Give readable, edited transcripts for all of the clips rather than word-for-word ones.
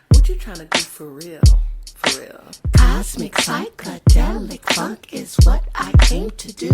What you trying to do for real? For real. Cosmic psychedelic funk is what I came to do.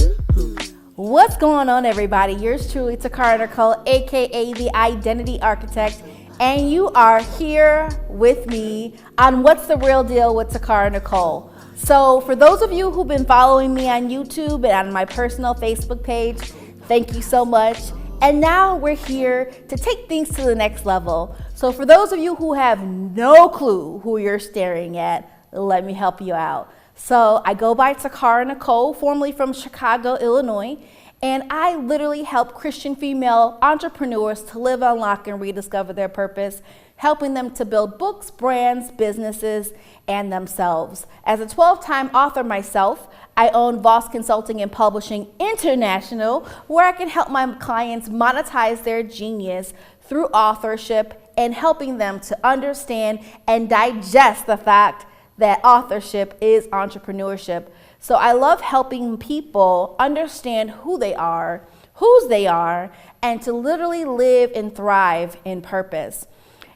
What's going on, everybody? Yours truly, Toccara Nicole, aka the Identity Architect, and you are here with me on What's the Real Deal with Toccara Nicole. So for those of you who've been following me on YouTube and on my personal Facebook page, thank you so much. And now we're here to take things to the next level. So for those of you who have no clue who you're staring at, let me help you out. So I go by Toccara Nicole, formerly from Chicago, Illinois, and I literally help Christian female entrepreneurs to live, unlock, and rediscover their purpose, helping them to build books, brands, businesses, and themselves. As a 12-time author myself, I own Voss Consulting and Publishing International, where I can help my clients monetize their genius through authorship and helping them to understand and digest the fact that authorship is entrepreneurship. So I love helping people understand who they are, whose they are, and to literally live and thrive in purpose.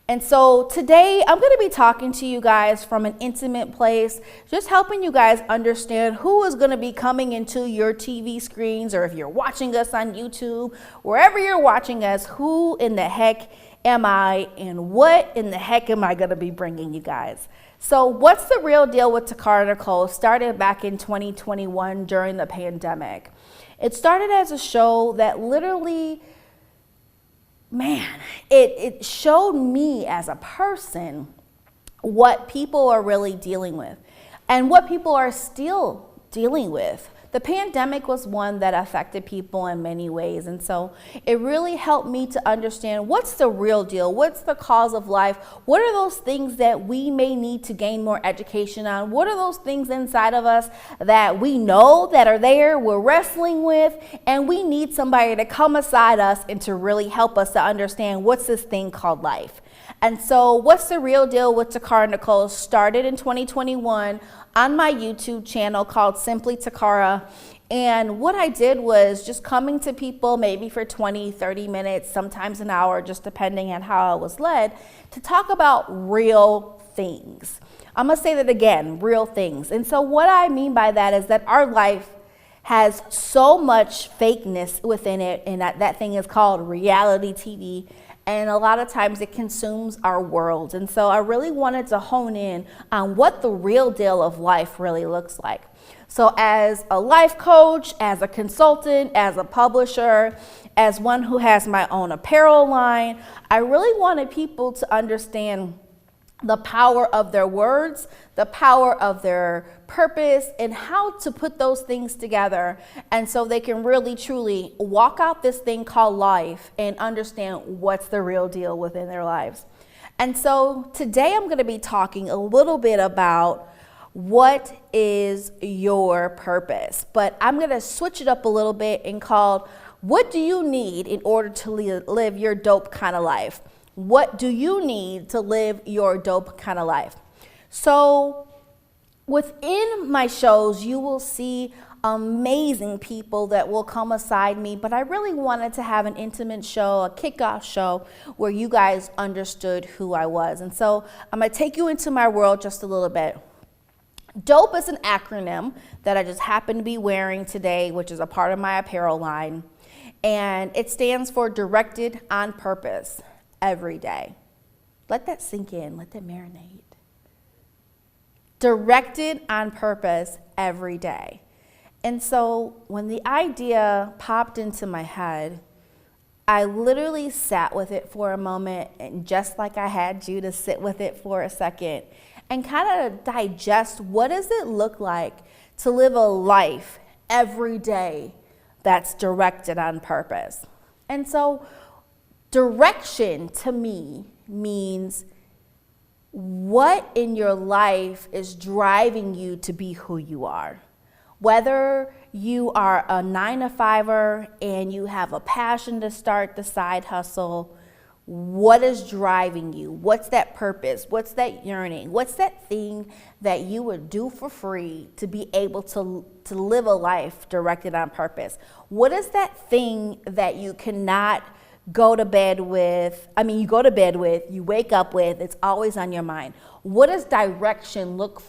And so today I'm going to be talking to you guys from an intimate place, just helping you guys understand who is going to be coming into your TV screens, or if you're watching us on YouTube, wherever you're watching us, who in the heck am I and what in the heck am I going to be bringing you guys? So What's the Real Deal with Toccara Nicole started back in 2021 during the pandemic. It started as a show that literally, it showed me as a person what people are really dealing with and what people are still dealing with. The pandemic was one that affected people in many ways, and so it really helped me to understand what's the real deal, what's the cause of life, what are those things that we may need to gain more education on, what are those things inside of us that we know that are there, we're wrestling with, and we need somebody to come aside us and to really help us to understand what's this thing called life. And so What's the Real Deal with Toccara Nicole started in 2021 on my YouTube channel called Simply Toccara. And what I did was just coming to people maybe for 20, 30 minutes, sometimes an hour, just depending on how I was led, to talk about real things. I'm going to say that again, real things. And so what I mean by that is that our life has so much fakeness within it, and that thing is called reality TV. And a lot of times it consumes our world. And so I really wanted to hone in on what the real deal of life really looks like. So as a life coach, as a consultant, as a publisher, as one who has my own apparel line, I really wanted people to understand the power of their words, the power of their purpose, and how to put those things together. And so they can really, truly walk out this thing called life and understand what's the real deal within their lives. And so today I'm going to be talking a little bit about what is your purpose, but I'm going to switch it up a little bit and call, what do you need in order to live your dope kind of life? What do you need to live your dope kind of life? So within my shows, you will see amazing people that will come aside me, but I really wanted to have an intimate show, a kickoff show where you guys understood who I was. And so I'm going to take you into my world just a little bit. DOPE is an acronym that I just happen to be wearing today, which is a part of my apparel line. And it stands for Directed on Purpose. Every day. Let that sink in, let that marinate. Directed on purpose every day. And so when the idea popped into my head, I literally sat with it for a moment, and just like I had you to sit with it for a second and kind of digest, what does it look like to live a life every day that's directed on purpose? And so direction to me means what in your life is driving you to be who you are. Whether you are a 9-to-5er and you have a passion to start the side hustle, what is driving you? What's that purpose? What's that yearning? What's that thing that you would do for free to be able to live a life directed on purpose? What is that thing that you cannot go to bed with, you wake up with, it's always on your mind. What does direction look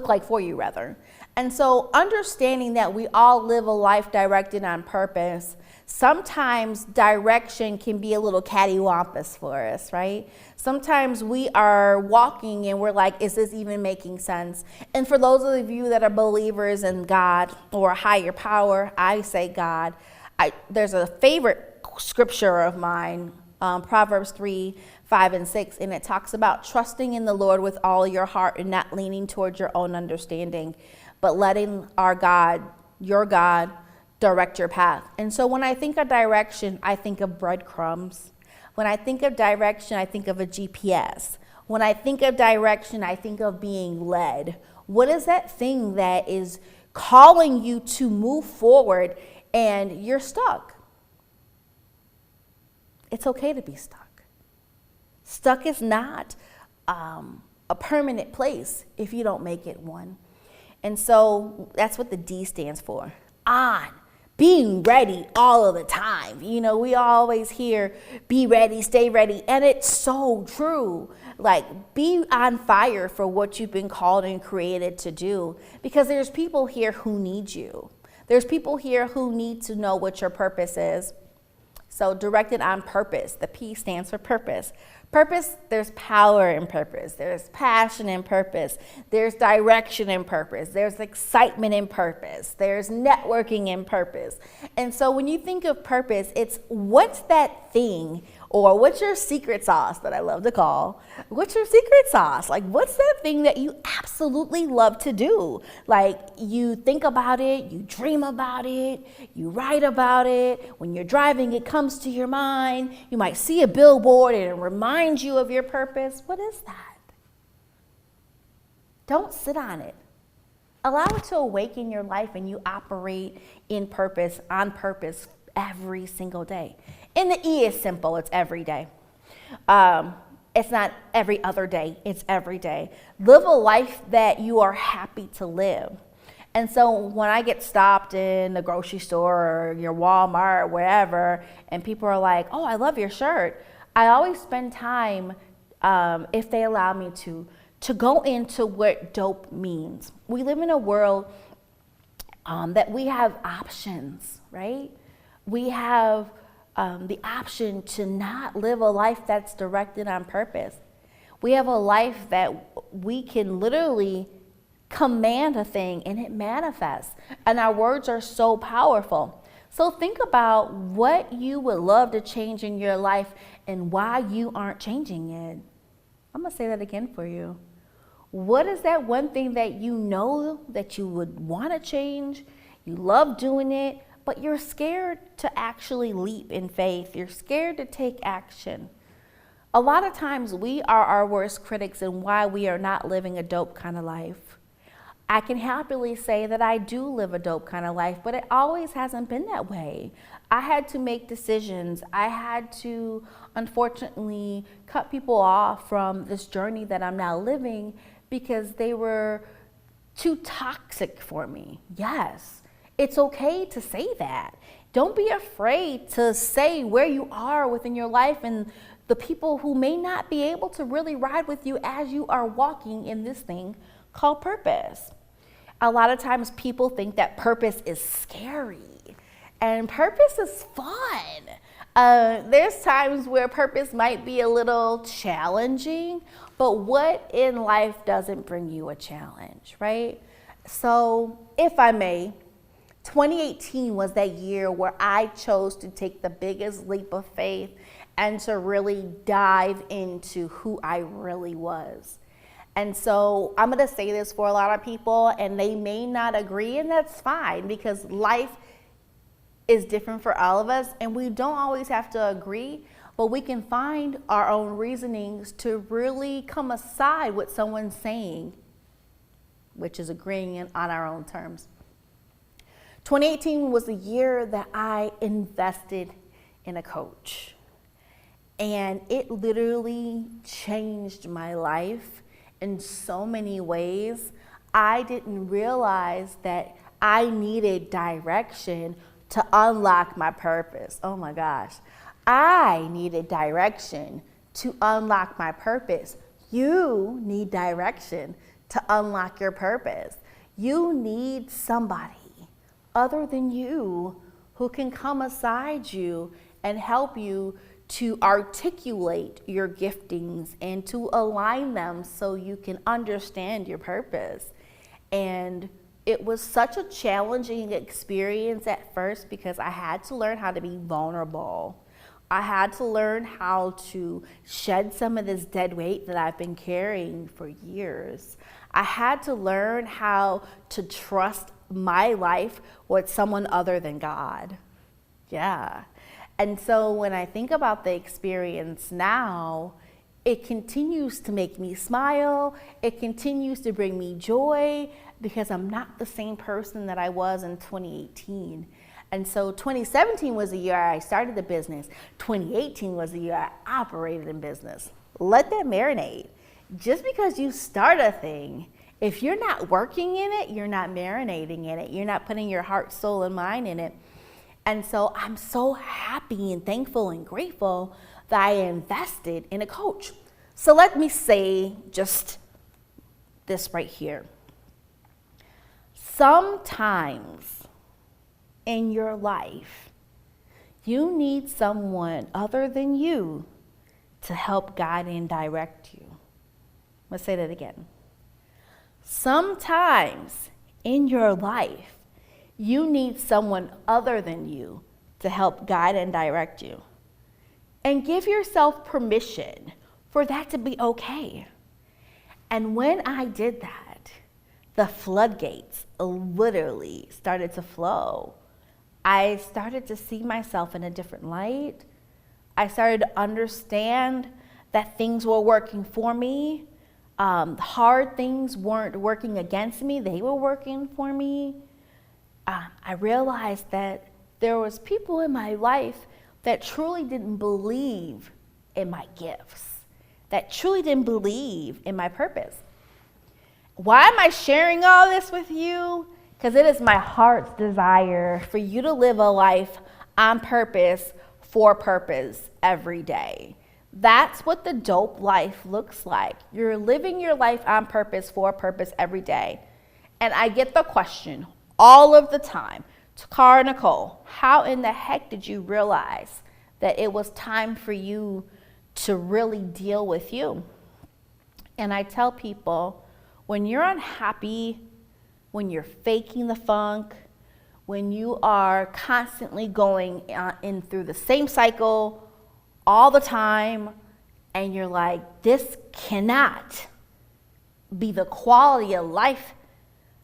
like for you rather? And so understanding that we all live a life directed on purpose, sometimes direction can be a little cattywampus for us, right? Sometimes we are walking and we're like, is this even making sense? And for those of you that are believers in God or a higher power, I say God. There's a favorite scripture of mine, Proverbs 3:5-6, and it talks about trusting in the Lord with all your heart and not leaning towards your own understanding, but letting your God, direct your path. And so when I think of direction, I think of breadcrumbs. When I think of direction, I think of a GPS. When I think of direction, I think of being led. What is that thing that is calling you to move forward and you're stuck? It's okay to be stuck. Stuck is not a permanent place if you don't make it one. And so that's what the D stands for. On. Being ready all of the time. You know, we always hear, be ready, stay ready. And it's so true. Like, be on fire for what you've been called and created to do. Because there's people here who need you. There's people here who need to know what your purpose is. So directed on purpose. The P stands for purpose. Purpose, there's power in purpose. There's passion in purpose. There's direction in purpose. There's excitement in purpose. There's networking in purpose. And so when you think of purpose, it's what's that thing, or what's your secret sauce that I love to call? What's your secret sauce? Like, what's that thing that you absolutely love to do? Like, you think about it, you dream about it, you write about it. When you're driving, it comes to your mind. You might see a billboard and it reminds you of your purpose. What is that? Don't sit on it. Allow it to awaken your life and you operate in purpose, on purpose every single day. And the E is simple. It's every day. It's not every other day. It's every day. Live a life that you are happy to live. And so when I get stopped in the grocery store or your Walmart or wherever, and people are like, oh, I love your shirt, I always spend time, if they allow me to go into what dope means. We live in a world that we have options, right? We have the option to not live a life that's directed on purpose. We have a life that we can literally command a thing and it manifests. And our words are so powerful. So think about what you would love to change in your life and why you aren't changing it. I'm going to say that again for you. What is that one thing that you know that you would want to change? You love doing it, but you're scared to actually leap in faith. You're scared to take action. A lot of times we are our worst critics and why we are not living a dope kind of life. I can happily say that I do live a dope kind of life, but it always hasn't been that way. I had to make decisions. I had to, unfortunately, cut people off from this journey that I'm now living because they were too toxic for me. Yes, it's okay to say that. Don't be afraid to say where you are within your life and the people who may not be able to really ride with you as you are walking in this thing called purpose. A lot of times people think that purpose is scary and purpose is fun. There's times where purpose might be a little challenging, but what in life doesn't bring you a challenge, right? So if I may, 2018 was that year where I chose to take the biggest leap of faith and to really dive into who I really was. And so I'm going to say this for a lot of people, and they may not agree, and that's fine because life is different for all of us, and we don't always have to agree, but we can find our own reasonings to really come aside with someone saying, which is agreeing on our own terms. 2018 was the year that I invested in a coach, and it literally changed my life in so many ways. I didn't realize that I needed direction to unlock my purpose. Oh my gosh. I needed direction to unlock my purpose. You need direction to unlock your purpose. You need somebody other than you who can come aside you and help you to articulate your giftings and to align them so you can understand your purpose. And it was such a challenging experience at first because I had to learn how to be vulnerable. I had to learn how to shed some of this dead weight that I've been carrying for years. I had to learn how to trust my life with someone other than God. Yeah. And so when I think about the experience now, it continues to make me smile. It continues to bring me joy because I'm not the same person that I was in 2018. And so 2017 was the year I started the business. 2018 was the year I operated in business. Let that marinate. Just because you start a thing, if you're not working in it, you're not marinating in it. You're not putting your heart, soul, and mind in it. And so I'm so happy and thankful and grateful that I invested in a coach. So let me say just this right here. Sometimes in your life, you need someone other than you to help guide and direct you. Let's say that again. Sometimes in your life, you need someone other than you to help guide and direct you. And give yourself permission for that to be okay. And when I did that, the floodgates literally started to flow. I started to see myself in a different light. I started to understand that things were working for me. Hard things weren't working against me, they were working for me. I realized that there was people in my life that truly didn't believe in my gifts, that truly didn't believe in my purpose. Why am I sharing all this with you? Because it is my heart's desire for you to live a life on purpose, for purpose, every day. That's what the dope life looks like. You're living your life on purpose, for purpose, every day. And I get the question all of the time, Toccara Nicole, how in the heck did you realize that it was time for you to really deal with you? And I tell people, when you're unhappy, when you're faking the funk, when you are constantly going in through the same cycle all the time, and you're like, this cannot be the quality of life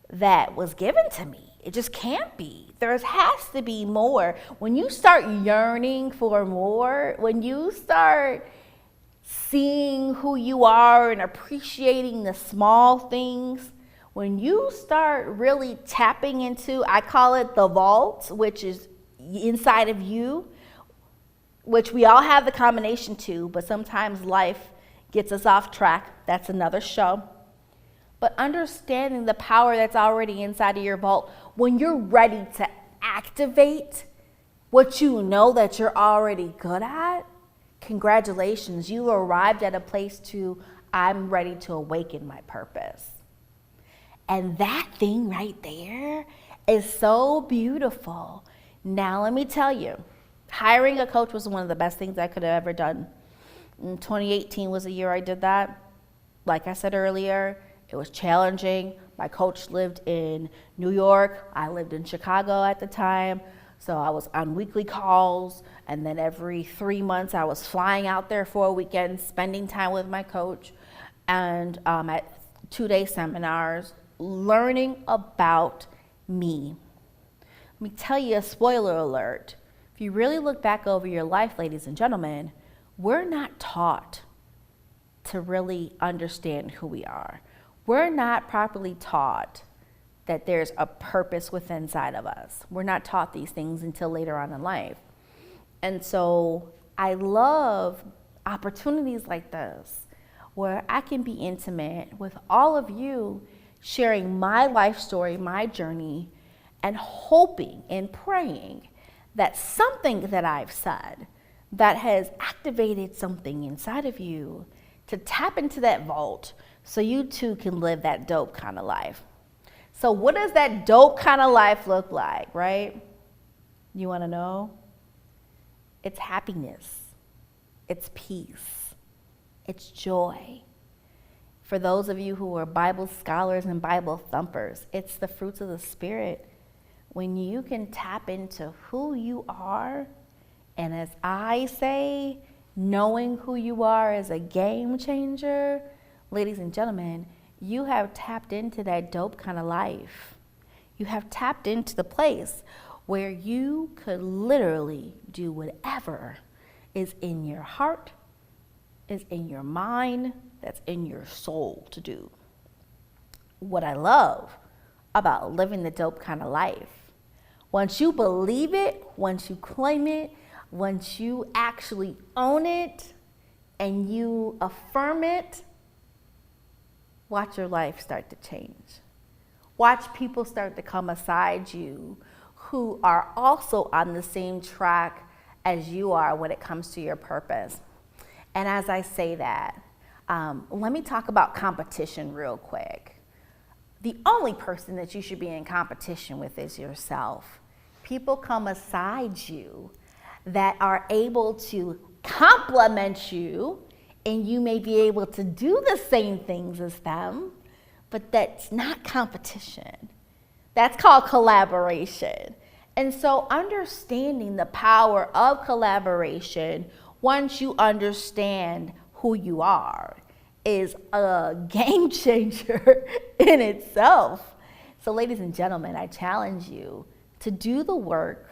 that was given to me. It just can't be. There has to be more. When you start yearning for more, when you start seeing who you are and appreciating the small things, when you start really tapping into, I call it the vault, which is inside of you, which we all have the combination to, but sometimes life gets us off track. That's another show. But understanding the power that's already inside of your vault, when you're ready to activate what you know that you're already good at, congratulations, you arrived at a place to, I'm ready to awaken my purpose. And that thing right there is so beautiful. Now let me tell you, hiring a coach was one of the best things I could have ever done. 2018 was the year I did that. Like I said earlier, it was challenging. My coach lived in New York. I lived in Chicago at the time. So I was on weekly calls, and then every 3 months I was flying out there for a weekend, spending time with my coach, and at 2-day seminars, learning about me. Let me tell you a spoiler alert. If you really look back over your life, ladies and gentlemen, we're not taught to really understand who we are. We're not properly taught that there's a purpose within inside of us. We're not taught these things until later on in life. And so I love opportunities like this where I can be intimate with all of you, sharing my life story, my journey, and hoping and praying that something that I've said that has activated something inside of you to tap into that vault so you too can live that dope kind of life. So what does that dope kind of life look like, right? You want to know? It's happiness. It's peace. It's joy. For those of you who are Bible scholars and Bible thumpers, it's the fruits of the Spirit. When you can tap into who you are, and as I say, knowing who you are is a game changer, ladies and gentlemen, you have tapped into that dope kind of life. You have tapped into the place where you could literally do whatever is in your heart, is in your mind, that's in your soul to do. What I love about living the dope kind of life, once you believe it, once you claim it, once you actually own it and you affirm it, watch your life start to change. Watch people start to come aside you who are also on the same track as you are when it comes to your purpose. And as I say that, let me talk about competition real quick. The only person that you should be in competition with is yourself. People come aside you that are able to complement you, and you may be able to do the same things as them, but that's not competition. That's called collaboration. And so understanding the power of collaboration, once you understand who you are, is a game changer in itself. So ladies and gentlemen, I challenge you to do the work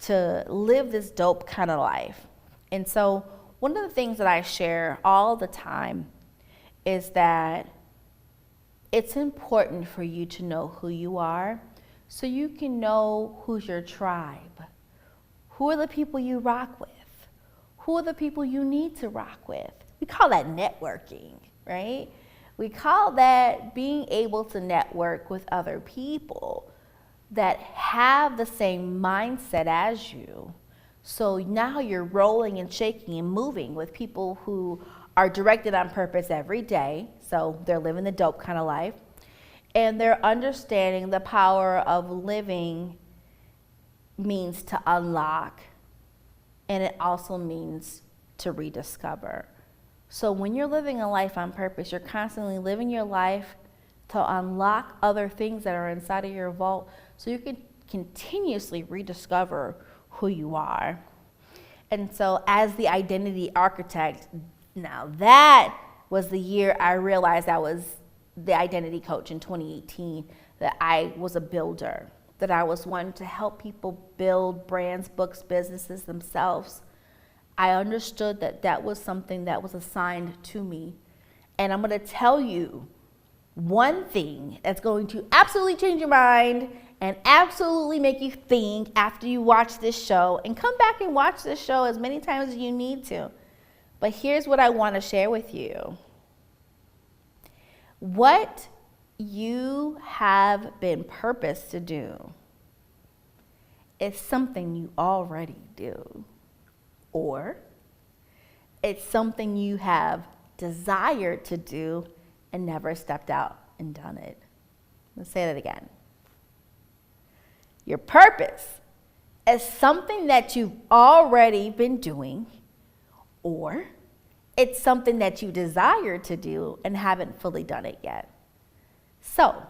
to live this dope kind of life. And so one of the things that I share all the time is that it's important for you to know who you are so you can know who's your tribe. Who are the people you rock with? Who are the people you need to rock with? We call that networking, right? We call that being able to network with other people that have the same mindset as you. So now you're rolling and shaking and moving with people who are directed on purpose every day. So they're living the dope kind of life. And they're understanding the power of living means to unlock. And it also means to rediscover. So when you're living a life on purpose, you're constantly living your life to unlock other things that are inside of your vault so you can continuously rediscover who you are. And so as the identity architect, now that was the year I realized I was the identity coach in 2018, that I was a builder, that I was one to help people build brands, books, businesses themselves. I understood that that was something that was assigned to me. And I'm going to tell you one thing that's going to absolutely change your mind and absolutely make you think after you watch this show, and come back and watch this show as many times as you need to. But here's what I want to share with you. What you have been purposed to do is something you already do, or it's something you have desired to do and never stepped out and done it. Let's say that again. Your purpose is something that you've already been doing, or it's something that you desire to do and haven't fully done it yet. So,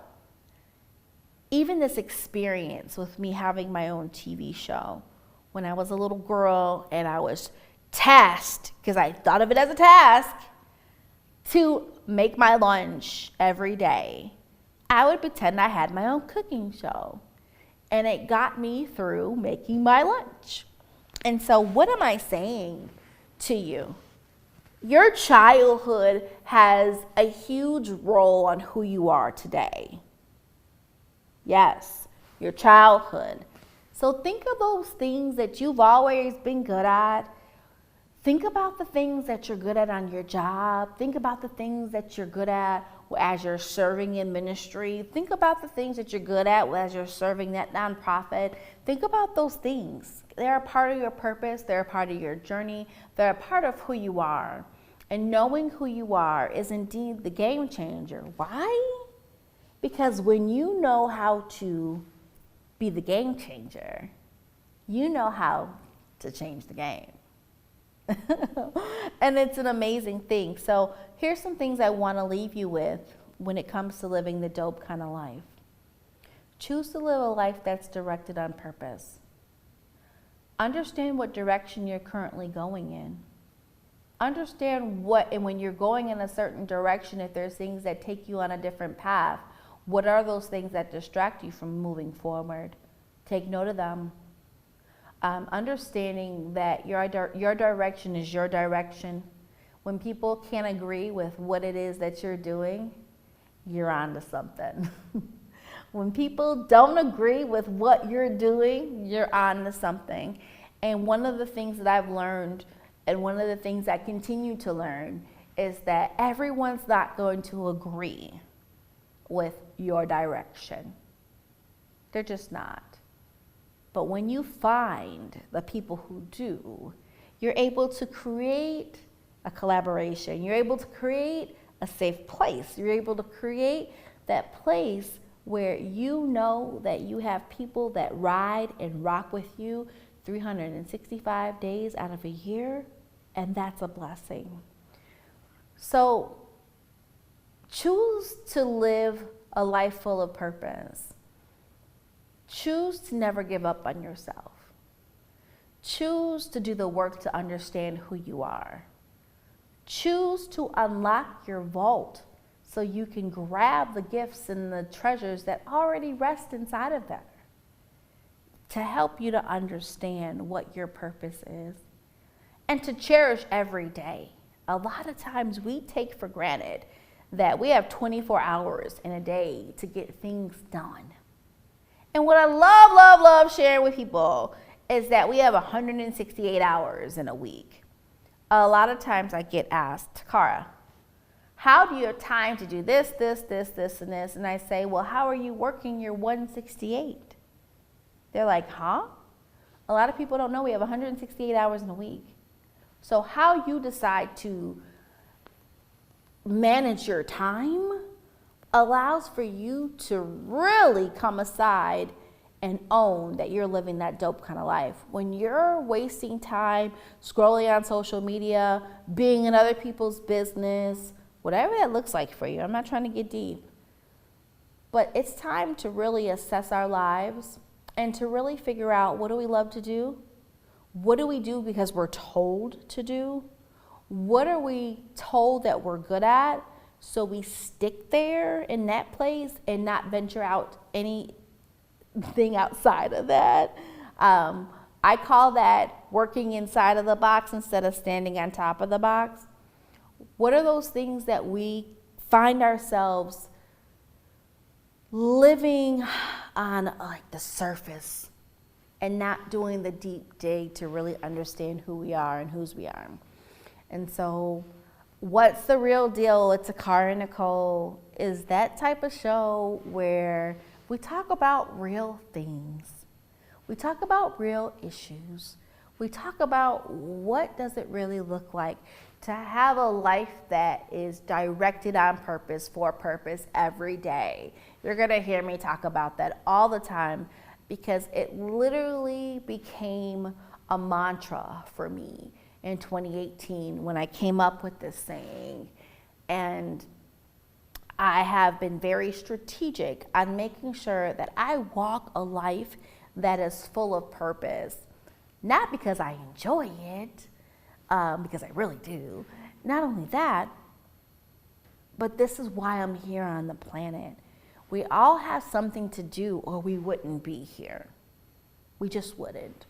even this experience with me having my own TV show, when I was a little girl and I was tasked, because I thought of it as a task, to make my lunch every day, I would pretend I had my own cooking show. And it got me through making my lunch. And so what am I saying to you? Your childhood has a huge role on who you are today. Yes, your childhood. So think of those things that you've always been good at. Think about the things that you're good at on your job. Think about the things that you're good at as you're serving in ministry. Think about the things that you're good at as you're serving that nonprofit. Think about those things. They're a part of your purpose. They're a part of your journey. They're a part of who you are. And knowing who you are is indeed the game changer. Why? Because when you know how to be the game changer, you know how to change the game. And it's an amazing thing. So here's some things I want to leave you with when it comes to living the dope kind of life. Choose to live a life that's directed on purpose. Understand what direction you're currently going in. Understand what, and when you're going in a certain direction, if there's things that take you on a different path, what are those things that distract you from moving forward? Take note of them. Understanding that your direction is your direction. When people can't agree with what it is that you're doing, you're onto something. When people don't agree with what you're doing, you're onto something. And one of the things that I've learned, and one of the things I continue to learn, is that everyone's not going to agree with your direction. They're just not. But when you find the people who do, you're able to create a collaboration. You're able to create a safe place. You're able to create that place where you know that you have people that ride and rock with you 365 days out of a year, and that's a blessing. So choose to live a life full of purpose. Choose to never give up on yourself. Choose to do the work to understand who you are. Choose to unlock your vault so you can grab the gifts and the treasures that already rest inside of there to help you to understand what your purpose is and to cherish every day. A lot of times we take for granted that we have 24 hours in a day to get things done. And what I love sharing with people is that we have 168 hours in a week. A lot of times I get asked, Toccara, how do you have time to do this, and this? And I say, well, how are you working your 168? They're like, huh? A lot of people don't know we have 168 hours in a week. So how you decide to manage your time allows for you to really come aside and own that you're living that dope kind of life. When you're wasting time scrolling on social media, being in other people's business, whatever that looks like for you, I'm not trying to get deep, but it's time to really assess our lives and to really figure out, what do we love to do? What do we do because we're told to do? What are we told that we're good at? So we stick there in that place and not venture out anything outside of that. I call that working inside of the box instead of standing on top of the box. What are those things that we find ourselves living on like the surface and not doing the deep dig to really understand who we are and whose we are? And so What's the Real Deal with Toccara Nicole is that type of show where we talk about real things. We talk about real issues. We talk about what does it really look like to have a life that is directed on purpose, for purpose every day. You're gonna hear me talk about that all the time because it literally became a mantra for me in 2018 when I came up with this saying. And I have been very strategic on making sure that I walk a life that is full of purpose, not because I enjoy it, because I really do. Not only that, but this is why I'm here on the planet. We all have something to do or we wouldn't be here. We just wouldn't.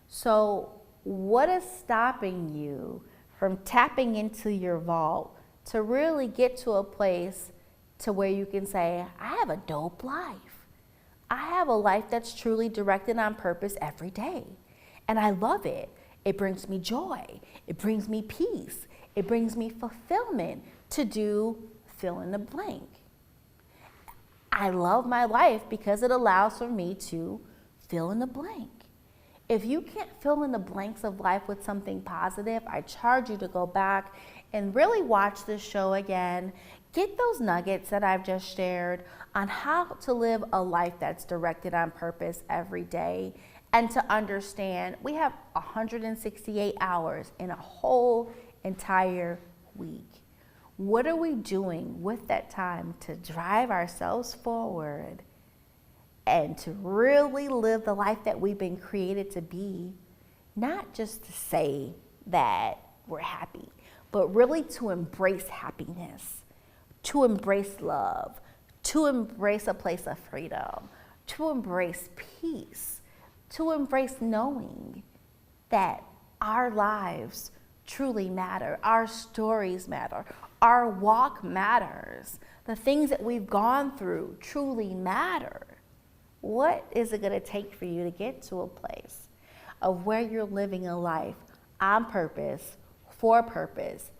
So what is stopping you from tapping into your vault to really get to a place to where you can say, I have a dope life. I have a life that's truly directed on purpose every day. And I love it. It brings me joy. It brings me peace. It brings me fulfillment to do fill in the blank. I love my life because it allows for me to fill in the blank. If you can't fill in the blanks of life with something positive, I charge you to go back and really watch this show again. Get those nuggets that I've just shared on how to live a life that's directed on purpose every day, and to understand we have 168 hours in a whole entire week. What are we doing with that time to drive ourselves forward and to really live the life that we've been created to be? Not just to say that we're happy, but really to embrace happiness, to embrace love, to embrace a place of freedom, to embrace peace, to embrace knowing that our lives truly matter, our stories matter, our walk matters, the things that we've gone through truly matter. What is it going to take for you to get to a place of where you're living a life on purpose, for purpose,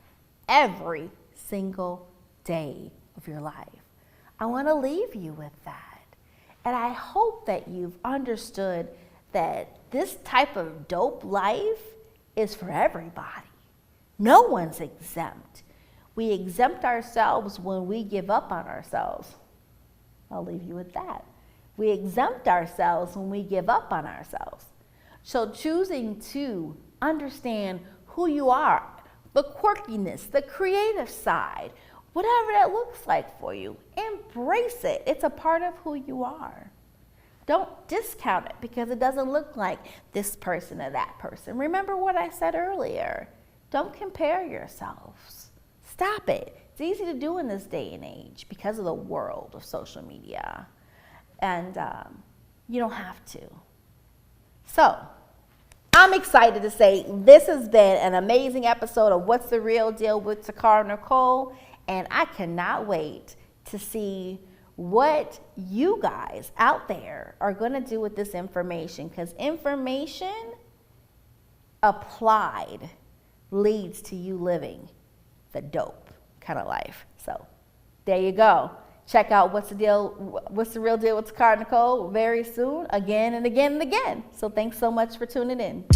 every single day of your life? I want to leave you with that. And I hope that you've understood that this type of dope life is for everybody. No one's exempt. We exempt ourselves when we give up on ourselves. I'll leave you with that. We exempt ourselves when we give up on ourselves. So choosing to understand who you are, the quirkiness, the creative side, whatever that looks like for you, embrace it. It's a part of who you are. Don't discount it because it doesn't look like this person or that person. Remember what I said earlier. Don't compare yourselves. Stop it. It's easy to do in this day and age because of the world of social media. And you don't have to. So, I'm excited to say this has been an amazing episode of What's the Real Deal with Toccara Nicole. And I cannot wait to see what you guys out there are going to do with this information. Because information applied leads to you living the dope kind of life. So there you go. Check out What's the Real Deal with Toccara Nicole very soon, again and again and again. So thanks so much for tuning in.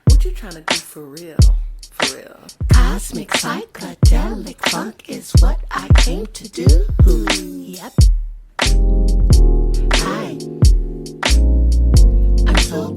What you trying to do for real? For real. Cosmic psychedelic funk is what I came to do. Yep. Hi. I'm so